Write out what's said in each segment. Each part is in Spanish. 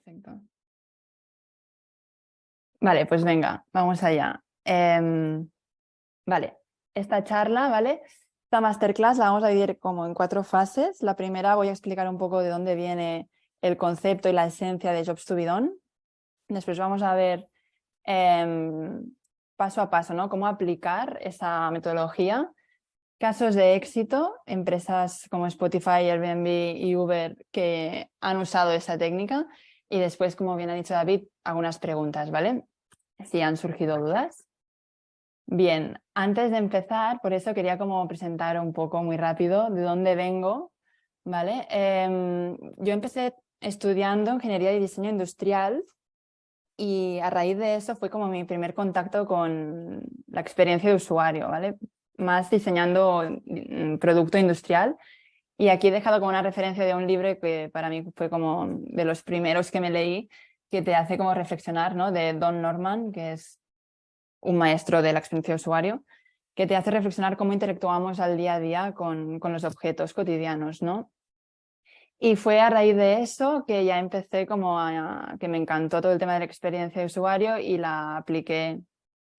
Perfecto. Vale, pues venga, vamos allá. Vale, esta charla, ¿vale? Esta masterclass la vamos a dividir como en 4 fases. La primera voy a explicar un poco de dónde viene el concepto y la esencia de Jobs to be Done. Después vamos a ver paso a paso, ¿no? Cómo aplicar esa metodología. Casos de éxito, empresas como Spotify, Airbnb y Uber que han usado esa técnica. Y después, como bien ha dicho David, algunas preguntas, ¿vale? Si han surgido dudas. Bien, antes de empezar, por eso quería como presentar un poco muy rápido de dónde vengo, ¿vale? Yo empecé estudiando ingeniería y diseño industrial y a raíz de eso fue como mi primer contacto con la experiencia de usuario, ¿vale? Más diseñando producto industrial. Y aquí he dejado como una referencia de un libro que para mí fue como de los primeros que me leí, que te hace como reflexionar, ¿no? De Don Norman, que es un maestro de la experiencia de usuario, que te hace reflexionar cómo interactuamos al día a día con los objetos cotidianos, ¿no? Y fue a raíz de eso que ya empecé como que me encantó todo el tema de la experiencia de usuario y la apliqué,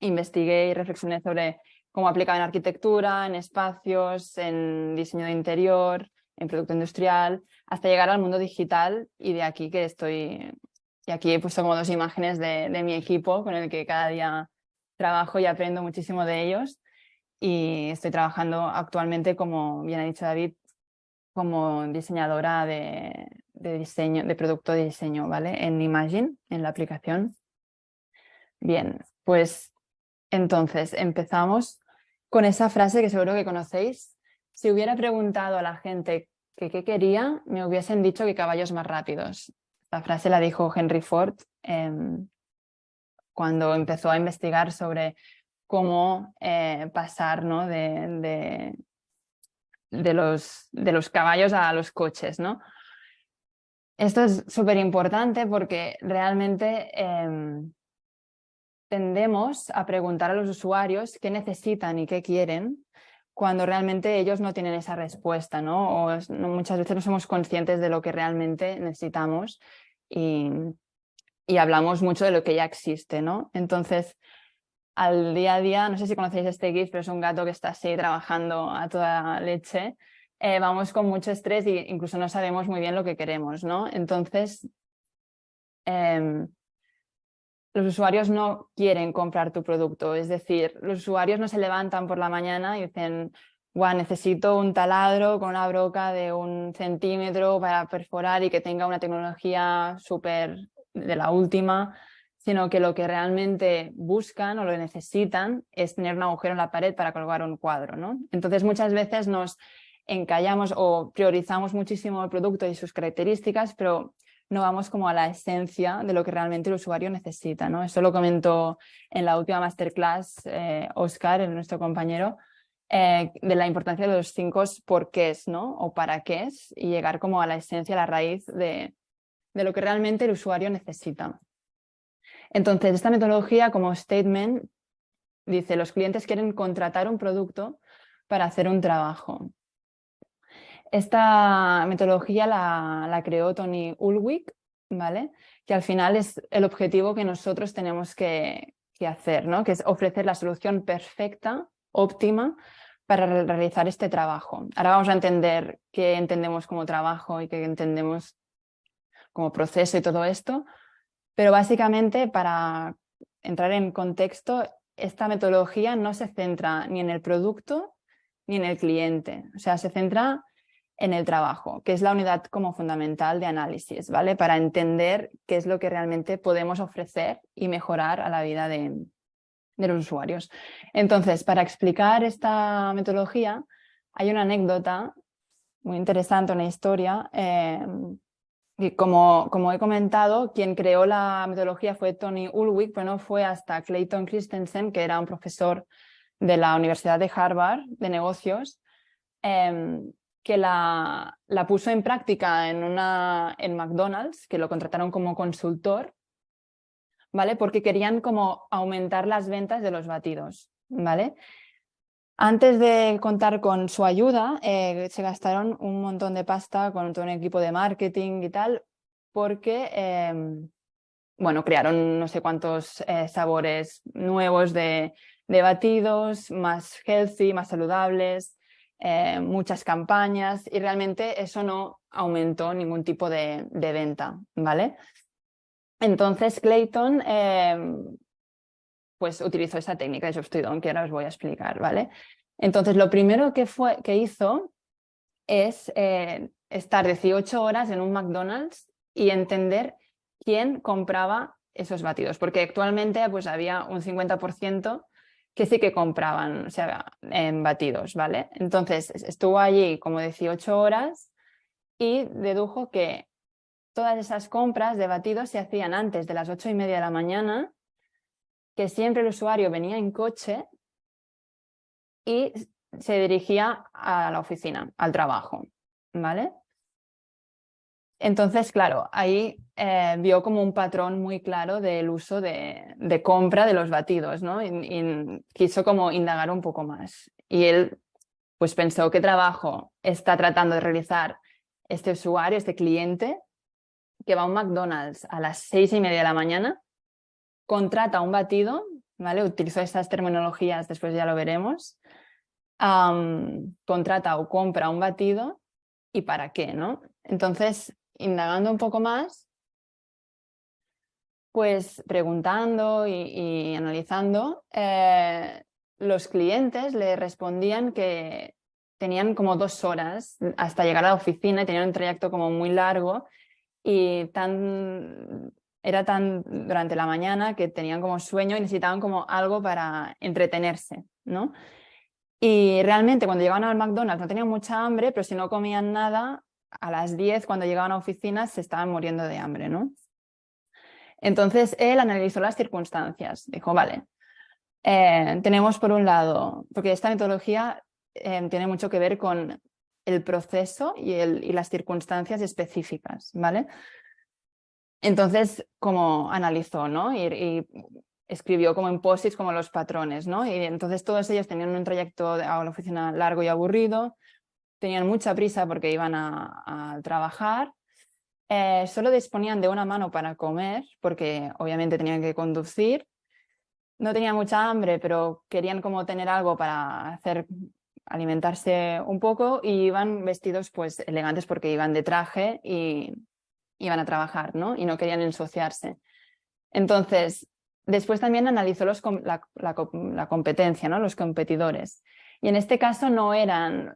investigué y reflexioné sobre cómo aplicaba en arquitectura, en espacios, en diseño de interior, en producto industrial, hasta llegar al mundo digital y de aquí que estoy, y aquí he puesto como 2 imágenes de mi equipo con el que cada día trabajo y aprendo muchísimo de ellos y estoy trabajando actualmente, como bien ha dicho David, como diseñadora de diseño, de producto de diseño, ¿vale? En Imagine, en la aplicación. Bien, pues entonces empezamos con esa frase que seguro que conocéis. Si hubiera preguntado a la gente que qué quería, me hubiesen dicho que caballos más rápidos. La frase la dijo Henry Ford cuando empezó a investigar sobre cómo pasar, ¿no? de los caballos a los coches, ¿no? Esto es súper importante porque realmente tendemos a preguntar a los usuarios qué necesitan y qué quieren cuando realmente ellos no tienen esa respuesta, ¿no? Muchas veces no somos conscientes de lo que realmente necesitamos y, y hablamos mucho de lo que ya existe, ¿no? Entonces, al día a día, no sé si conocéis este GIF, pero es un gato que está así trabajando a toda leche. Vamos con mucho estrés e incluso no sabemos muy bien lo que queremos, ¿no? Entonces, los usuarios no quieren comprar tu producto, es decir, los usuarios no se levantan por la mañana y dicen, guau, necesito un taladro con una broca de 1 centímetro para perforar y que tenga una tecnología súper de la última, sino que lo que realmente buscan o lo necesitan es tener un agujero en la pared para colgar un cuadro, ¿no? Entonces muchas veces nos encallamos o priorizamos muchísimo el producto y sus características, pero no vamos como a la esencia de lo que realmente el usuario necesita, ¿no? Eso lo comentó en la última masterclass Oscar, nuestro compañero, de la importancia de los 5 porqués, ¿no? O para qué es, y llegar como a la esencia, a la raíz de lo que realmente el usuario necesita. Entonces, esta metodología como statement dice, los clientes quieren contratar un producto para hacer un trabajo. Esta metodología la creó Tony Ulwick, ¿vale? Que al final es el objetivo que nosotros tenemos que hacer, ¿no? Que es ofrecer la solución perfecta, óptima, para realizar este trabajo. Ahora vamos a entender qué entendemos como trabajo y qué entendemos como proceso y todo esto, pero básicamente para entrar en contexto, esta metodología no se centra ni en el producto ni en el cliente, o sea, se centra en el trabajo, que es la unidad como fundamental de análisis, ¿vale? Para entender qué es lo que realmente podemos ofrecer y mejorar a la vida de los usuarios. Entonces, para explicar esta metodología, hay una anécdota muy interesante, una historia. Y como he comentado, quien creó la metodología fue Tony Ulwick, pero no fue hasta Clayton Christensen, que era un profesor de la Universidad de Harvard de negocios, que la puso en práctica en McDonald's, que lo contrataron como consultor, ¿vale? Porque querían como aumentar las ventas de los batidos, ¿vale? Antes de contar con su ayuda, se gastaron un montón de pasta con todo un equipo de marketing y tal, porque bueno, crearon no sé cuántos sabores nuevos de batidos, más healthy, más saludables, muchas campañas, y realmente eso no aumentó ningún tipo de venta, ¿vale? Entonces Clayton pues utilizó esa técnica de Jobs-to-be-done que ahora os voy a explicar, ¿vale? Entonces lo primero que hizo es estar 18 horas en un McDonald's y entender quién compraba esos batidos, porque actualmente pues había un 50% que sí que compraban, o sea, en batidos, ¿vale? Entonces estuvo allí como 18 horas y dedujo que todas esas compras de batidos se hacían antes de las 8:30 de la mañana, que siempre el usuario venía en coche y se dirigía a la oficina, al trabajo, ¿vale? Entonces, claro, ahí vio como un patrón muy claro del uso de compra de los batidos, ¿no? Y quiso como indagar un poco más. Y él pues pensó qué trabajo está tratando de realizar este usuario, este cliente, que va a un McDonald's a las 6:30 de la mañana, contrata un batido, ¿vale? Utilizó estas terminologías, después ya lo veremos. Contrata o compra un batido y para qué, ¿no? Entonces, indagando un poco más, pues preguntando y analizando, los clientes le respondían que tenían como 2 horas hasta llegar a la oficina y tenían un trayecto como muy largo y era tan durante la mañana que tenían como sueño y necesitaban como algo para entretenerse, ¿no? Y realmente cuando llegaban al McDonald's no tenían mucha hambre, pero si no comían nada, a las 10 cuando llegaban a oficinas se estaban muriendo de hambre, ¿no? Entonces él analizó las circunstancias, dijo, vale, tenemos por un lado, porque esta metodología tiene mucho que ver con el proceso y las circunstancias específicas, ¿vale? Entonces, como analizó, ¿no? Y escribió como en post-its como los patrones, ¿no? Y entonces todos ellos tenían un trayecto a la oficina largo y aburrido, tenían mucha prisa porque iban a trabajar, solo disponían de una mano para comer, porque obviamente tenían que conducir, no tenían mucha hambre, pero querían como tener algo para alimentarse un poco, y iban vestidos pues elegantes porque iban de traje y iban a trabajar, ¿no? Y no querían ensuciarse. Entonces, después también analizó la competencia, ¿no? Los competidores. Y en este caso no eran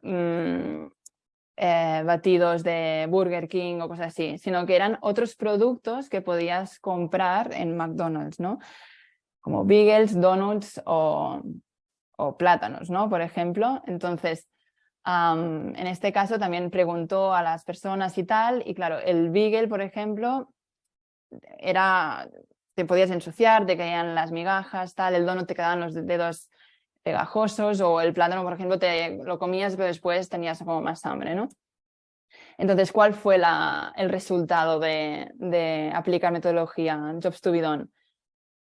batidos de Burger King o cosas así, sino que eran otros productos que podías comprar en McDonald's, ¿no? Como bagels, donuts o plátanos, ¿no? Por ejemplo. Entonces, en este caso también preguntó a las personas y tal, y claro, el bagel, por ejemplo, te podías ensuciar, te caían las migajas, tal, el donut te quedaban los dedos pegajosos, o el plátano, por ejemplo, te lo comías, pero después tenías como más hambre, ¿no? Entonces, ¿cuál fue el resultado de aplicar metodología Jobs-to-be-done?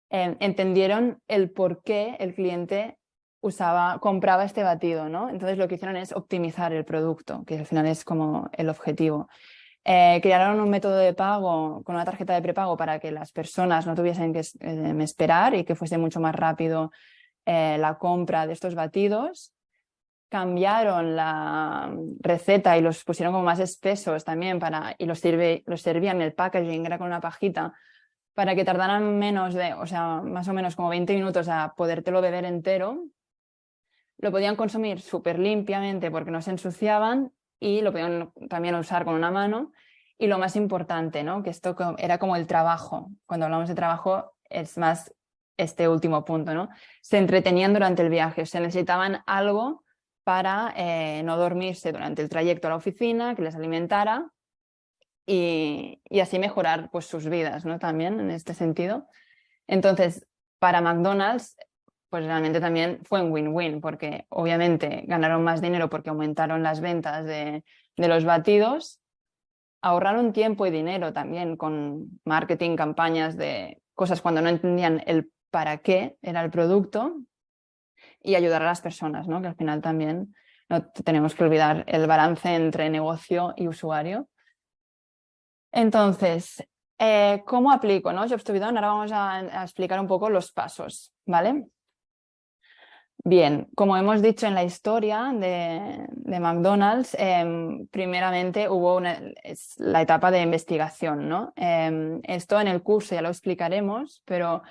Entendieron el por qué el cliente compraba este batido, ¿no? Entonces lo que hicieron es optimizar el producto, que al final es como el objetivo. Crearon un método de pago con una tarjeta de prepago para que las personas no tuviesen que esperar y que fuese mucho más rápido la compra de estos batidos. Cambiaron la receta y los pusieron como más espesos también y los servían en el packaging, era con una pajita, para que tardaran o sea, más o menos como 20 minutos a podértelo beber entero. Lo podían consumir súper limpiamente porque no se ensuciaban y lo podían también usar con una mano. Y lo más importante, ¿no? Que esto era como el trabajo. Cuando hablamos de trabajo es más este último punto, ¿no? Se entretenían durante el viaje, o sea, necesitaban algo para no dormirse durante el trayecto a la oficina, que les alimentara y así mejorar pues, sus vidas, ¿no? También en este sentido. Entonces, para McDonald's, pues realmente también fue un win-win, porque obviamente ganaron más dinero porque aumentaron las ventas de los batidos, ahorraron tiempo y dinero también con marketing, campañas de cosas cuando no entendían el para qué era el producto, y ayudar a las personas, ¿no? Que al final también no tenemos que olvidar el balance entre negocio y usuario. Entonces, ¿cómo aplico, no? Jobs to be done. Ahora vamos a explicar un poco los pasos, ¿vale? Bien, como hemos dicho en la historia de McDonald's, primeramente hubo la etapa de investigación, ¿no? Esto en el curso ya lo explicaremos, pero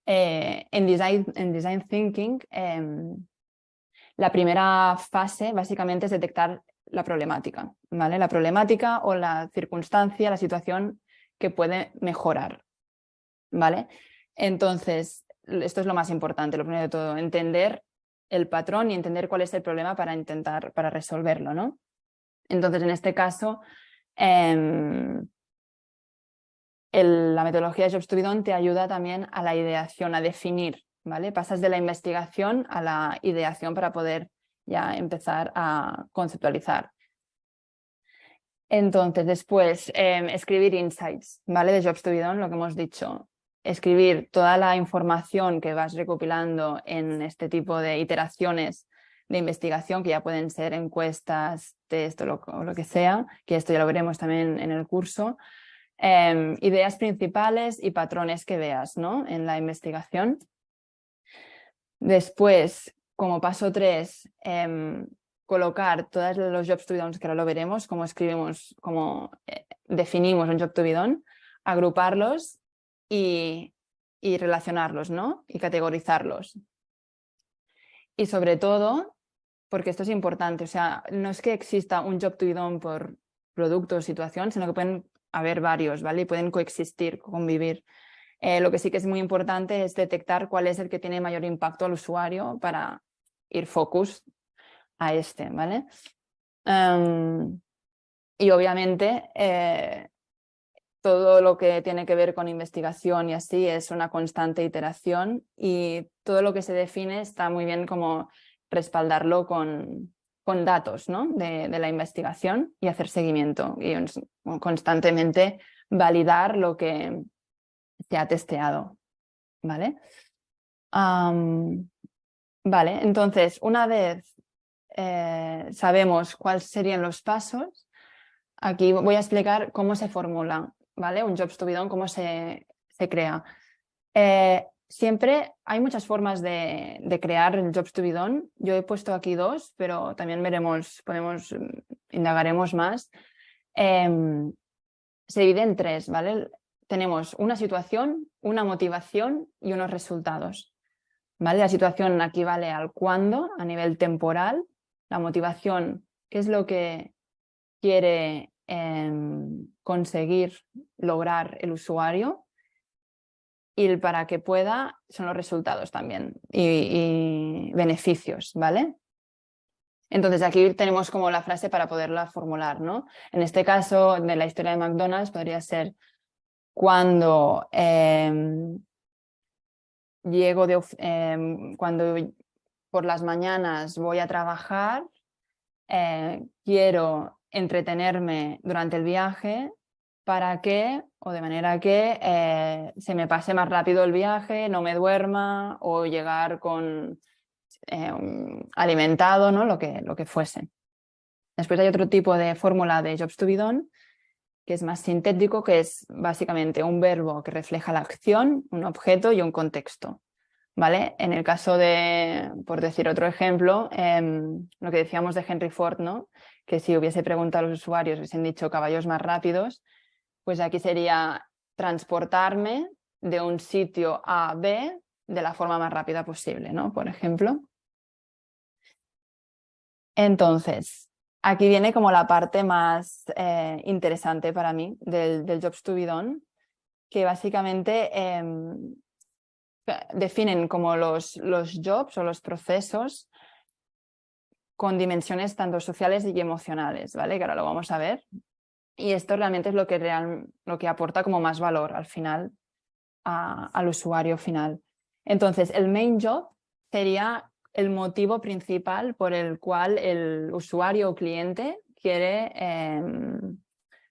en design Thinking, la primera fase básicamente es detectar la problemática, ¿vale? La problemática o la circunstancia, la situación que puede mejorar, ¿vale? Entonces, esto es lo más importante, lo primero de todo, entender el patrón y entender cuál es el problema para resolverlo, ¿no? Entonces, en este caso, la metodología de Jobs to be done te ayuda también a la ideación, a definir, ¿vale? Pasas de la investigación a la ideación para poder ya empezar a conceptualizar. Entonces, después, escribir insights, ¿vale? De Jobs to be done, lo que hemos dicho. Escribir toda la información que vas recopilando en este tipo de iteraciones de investigación, que ya pueden ser encuestas, test o lo que sea, que esto ya lo veremos también en el curso. Ideas principales y patrones que veas, ¿no? En la investigación. Después, como paso 3, colocar todos los jobs to be done, que ahora lo veremos, cómo escribimos, cómo definimos un job to be done, agruparlos y relacionarlos, ¿no? Y categorizarlos. Y sobre todo, porque esto es importante, o sea, no es que exista un job to be done por producto o situación, sino que pueden haber varios, ¿vale? Y pueden coexistir, convivir. Lo que sí que es muy importante es detectar cuál es el que tiene mayor impacto al usuario para ir focus a este, ¿vale? Y obviamente todo lo que tiene que ver con investigación y así es una constante iteración y todo lo que se define está muy bien como respaldarlo con datos, ¿no? de la investigación y hacer seguimiento y constantemente validar lo que se ha testeado, ¿vale? Vale, entonces, una vez sabemos cuáles serían los pasos, aquí voy a explicar cómo se formula, ¿vale? Un Jobs to be done, cómo se crea. Siempre hay muchas formas de crear el Jobs to be done. Yo he puesto aquí 2, pero también veremos, indagaremos más. Se divide en 3, ¿vale? Tenemos una situación, una motivación y unos resultados. ¿Vale? La situación aquí vale al cuándo a nivel temporal, la motivación, qué es lo que quiere conseguir lograr el usuario y el para que pueda son los resultados también y beneficios, ¿vale? Entonces aquí tenemos como la frase para poderla formular, ¿no? En este caso de la historia de McDonald's podría ser cuando cuando por las mañanas voy a trabajar, quiero entretenerme durante el viaje para que, o de manera que se me pase más rápido el viaje, no me duerma o llegar con alimentado, ¿no? Lo que fuese. Después hay otro tipo de fórmula de Jobs to be done, que es más sintético, que es básicamente un verbo que refleja la acción, un objeto y un contexto. ¿Vale? En el caso de, por decir otro ejemplo, lo que decíamos de Henry Ford, ¿no? Que si hubiese preguntado a los usuarios, hubiesen dicho caballos más rápidos, pues aquí sería transportarme de un sitio A a B de la forma más rápida posible, ¿no? Por ejemplo. Entonces, aquí viene como la parte más interesante para mí del Jobs to be done, que básicamente definen como los jobs o los procesos con dimensiones tanto sociales y emocionales, ¿vale? Que ahora lo vamos a ver. Y esto realmente es lo que aporta como más valor al final al usuario final. Entonces, el main job sería el motivo principal por el cual el usuario o cliente quiere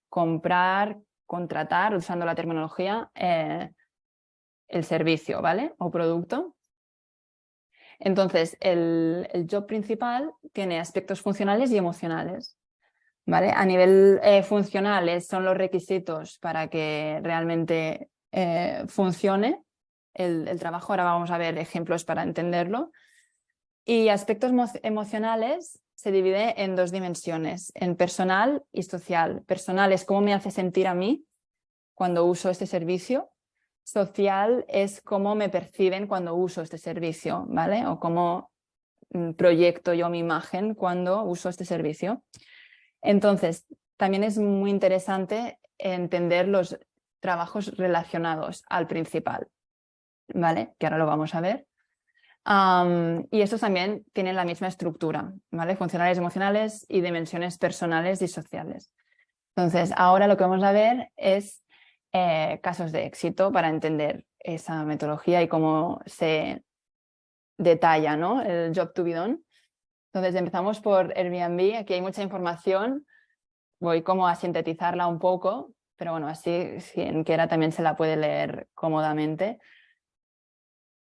comprar, contratar, usando la terminología, el servicio, ¿vale? O producto. Entonces, el job principal tiene aspectos funcionales y emocionales, ¿vale? A nivel funcional son los requisitos para que realmente funcione el trabajo. Ahora vamos a ver ejemplos para entenderlo. Y aspectos emocionales se divide en dos dimensiones, en personal y social. Personal es cómo me hace sentir a mí cuando uso este servicio. Social es cómo me perciben cuando uso este servicio, ¿vale? O cómo proyecto yo mi imagen cuando uso este servicio. Entonces, también es muy interesante entender los trabajos relacionados al principal, ¿vale? Que ahora lo vamos a ver. Y estos también tienen la misma estructura, ¿vale? Funcionales, emocionales y dimensiones personales y sociales. Entonces, ahora lo que vamos a ver es casos de éxito para entender esa metodología y cómo se detalla, ¿no? El job to be done. Entonces, empezamos por Airbnb. Aquí hay mucha información. Voy como a sintetizarla un poco, pero bueno, así quien quiera también se la puede leer cómodamente.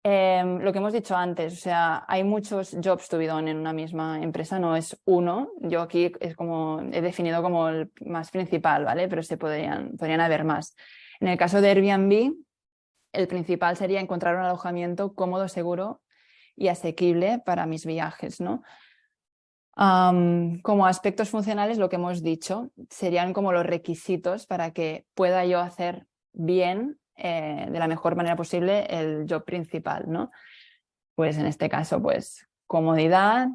Lo que hemos dicho antes, o sea, hay muchos jobs to be done en una misma empresa, no es uno. Yo aquí es como, he definido como el más principal, ¿vale? Pero podrían haber más. En el caso de Airbnb, el principal sería encontrar un alojamiento cómodo, seguro y asequible para mis viajes, ¿no? Como aspectos funcionales, lo que hemos dicho, serían como los requisitos para que pueda yo hacer bien, de la mejor manera posible, el job principal, ¿no? Pues en este caso, pues comodidad,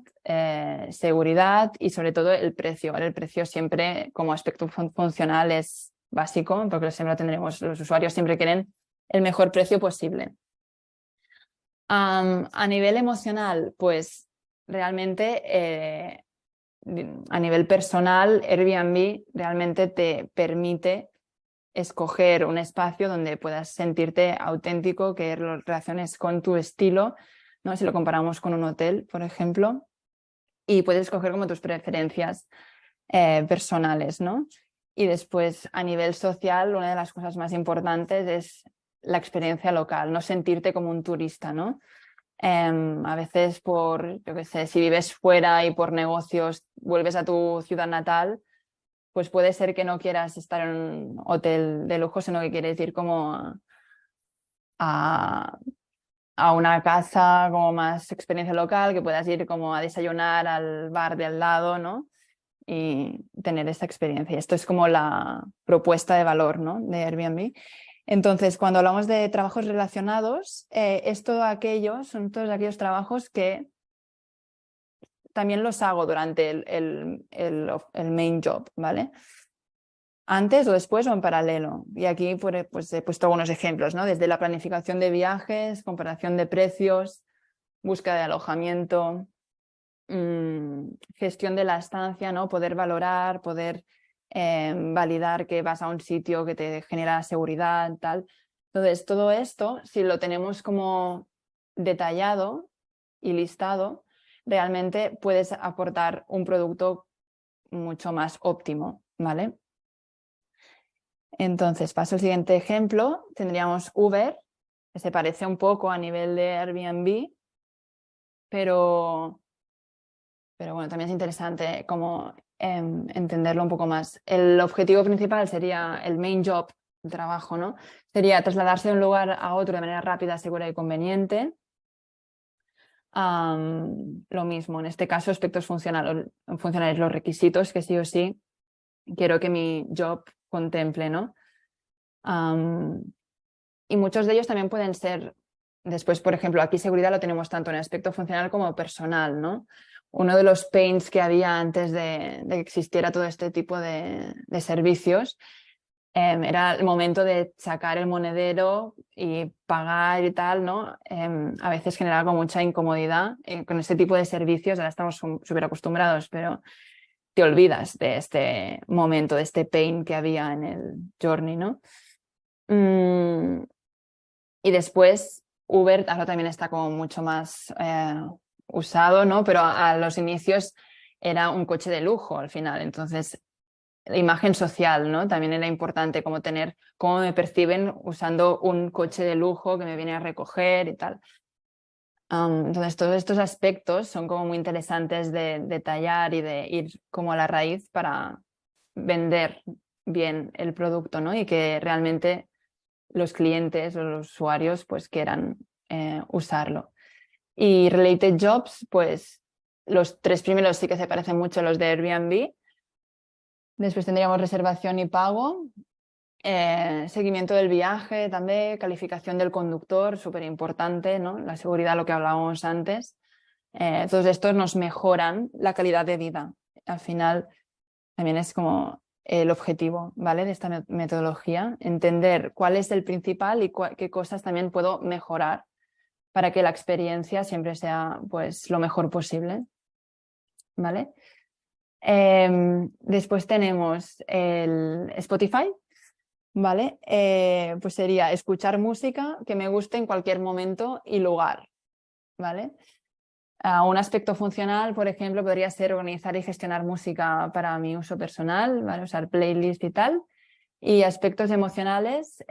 seguridad y sobre todo el precio, ¿vale? El precio siempre como aspecto funcional es básico, porque siempre lo tendremos, los usuarios siempre quieren el mejor precio posible. A nivel emocional, pues realmente a nivel personal, Airbnb realmente te permite escoger un espacio donde puedas sentirte auténtico, que lo relaciones con tu estilo, ¿no? Si lo comparamos con un hotel, por ejemplo, y puedes escoger como tus preferencias personales, ¿no? Y después, a nivel social, una de las cosas más importantes es la experiencia local, no sentirte como un turista, ¿no? A veces yo qué sé, si vives fuera y por negocios vuelves a tu ciudad natal, pues puede ser que no quieras estar en un hotel de lujo, sino que quieres ir como a, a una casa como más experiencia local, que puedas ir como a desayunar al bar de al lado, ¿no? Y tener esta experiencia. Esto es como la propuesta de valor, ¿no? De Airbnb. Entonces, cuando hablamos de trabajos relacionados, son todos aquellos trabajos que también los hago durante el main job, ¿vale? Antes o después o en paralelo. Y aquí pues, he puesto algunos ejemplos, ¿no? Desde la planificación de viajes, comparación de precios, búsqueda de alojamiento, gestión de la estancia, ¿no? Poder valorar, poder validar que vas a un sitio que te genera seguridad, tal. Entonces, todo esto, si lo tenemos como detallado y listado, realmente puedes aportar un producto mucho más óptimo, ¿vale? Entonces, paso al siguiente ejemplo. Tendríamos Uber, que se parece un poco a nivel de Airbnb, pero bueno, también es interesante como entenderlo un poco más. El objetivo principal sería el main job, el trabajo, ¿no? Sería trasladarse de un lugar a otro de manera rápida, segura y conveniente. Lo mismo, en este caso, aspectos funcionales, los requisitos que sí o sí quiero que mi job contemple, ¿no? Y muchos de ellos también pueden ser, después, por ejemplo, aquí seguridad lo tenemos tanto en el aspecto funcional como personal, ¿no? Uno de los pains que había antes de que existiera todo este tipo de servicios era el momento de sacar el monedero y pagar y tal, ¿no? A veces generaba con mucha incomodidad con este tipo de servicios. Ahora estamos súper acostumbrados, pero te olvidas de este momento, de este pain que había en el journey, ¿no? Y después Uber ahora también está como mucho más usado, ¿no? Pero a los inicios era un coche de lujo al final. Entonces, la imagen social, ¿no? También era importante como tener cómo me perciben usando un coche de lujo que me viene a recoger y tal. Entonces, todos estos aspectos son como muy interesantes de detallar y de ir como a la raíz para vender bien el producto, ¿no? Y que realmente los clientes o los usuarios pues quieran usarlo. Y related jobs, pues los 3 primeros sí que se parecen mucho a los de Airbnb. Después tendríamos reservación y pago, seguimiento del viaje també, calificación del conductor, súper importante, ¿no? La seguridad, lo que hablábamos antes. Todos estos nos mejoran la calidad de vida. Al final también es como el objetivo, ¿vale? De esta metodología, entender cuál es el principal y qué cosas también puedo mejorar para que la experiencia siempre sea pues lo mejor posible, ¿vale? Después tenemos el Spotify, ¿vale? Pues sería escuchar música que me guste en cualquier momento y lugar, ¿vale? Un aspecto funcional, por ejemplo, podría ser organizar y gestionar música para mi uso personal, ¿vale? Usar playlists y tal. Y aspectos emocionales,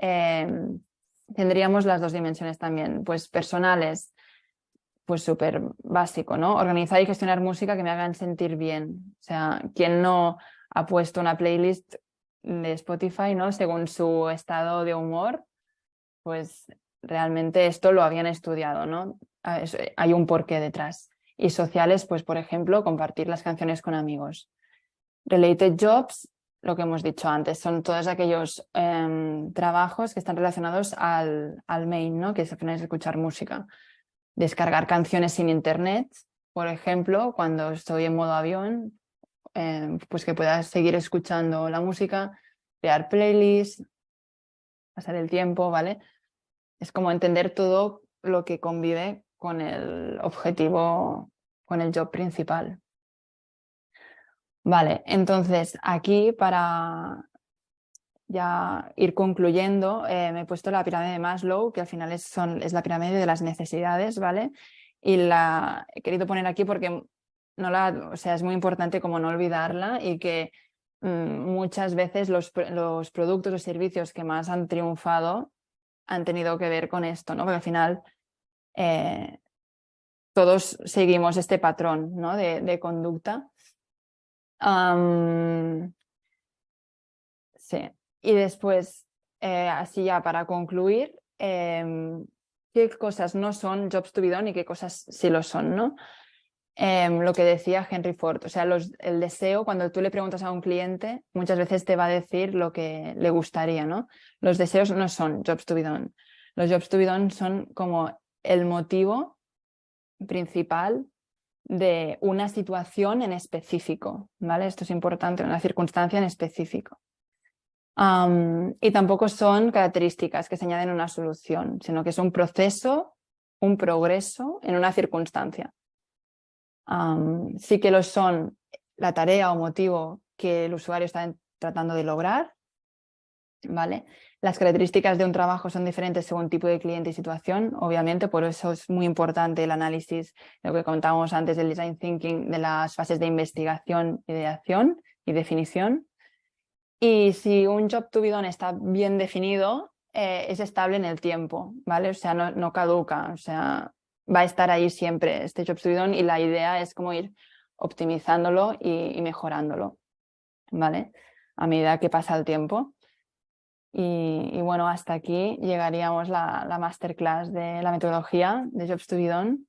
tendríamos las 2 dimensiones también, pues personales, pues súper básico, ¿no? Organizar y gestionar música que me hagan sentir bien. O sea, ¿quién no ha puesto una playlist de Spotify, ¿no? Según su estado de humor? Pues realmente esto lo habían estudiado, ¿no? Hay un porqué detrás. Y sociales, pues por ejemplo, compartir las canciones con amigos. Related jobs, lo que hemos dicho antes, son todos aquellos trabajos que están relacionados al main, ¿no? Que es al final es escuchar música. Descargar canciones sin internet, por ejemplo, cuando estoy en modo avión, pues que pueda seguir escuchando la música, crear playlists, pasar el tiempo, ¿vale? Es como entender todo lo que convive con el objetivo, con el job principal. Vale, entonces aquí para ya ir concluyendo, me he puesto la pirámide de Maslow, que al final es la pirámide de las necesidades, ¿vale? Y la he querido poner aquí porque o sea, es muy importante como no olvidarla y que muchas veces los productos o servicios que más han triunfado han tenido que ver con esto, ¿no? Porque al final todos seguimos este patrón, ¿no? de conducta. Sí. Y después, así ya para concluir, qué cosas no son jobs to be done y qué cosas sí lo son, ¿no? Lo que decía Henry Ford, o sea, el deseo, cuando tú le preguntas a un cliente, muchas veces te va a decir lo que le gustaría, ¿no? Los deseos no son jobs to be done. Los jobs to be done son como el motivo principal de una situación en específico, ¿vale? Esto es importante, una circunstancia en específico. Y tampoco son características que se añaden a una solución, sino que es un proceso, un progreso en una circunstancia. Sí que lo son la tarea o motivo que el usuario está tratando de lograr, ¿vale? Las características de un trabajo son diferentes según tipo de cliente y situación, obviamente, por eso es muy importante el análisis, lo que contábamos antes del design thinking, de las fases de investigación, ideación y definición. Y si un job to be done está bien definido, es estable en el tiempo, ¿vale? O sea, no caduca, o sea, va a estar ahí siempre este job to be done y la idea es como ir optimizándolo y mejorándolo, ¿vale? A medida que pasa el tiempo. Y bueno, hasta aquí llegaríamos la masterclass de la metodología de Jobs to be done.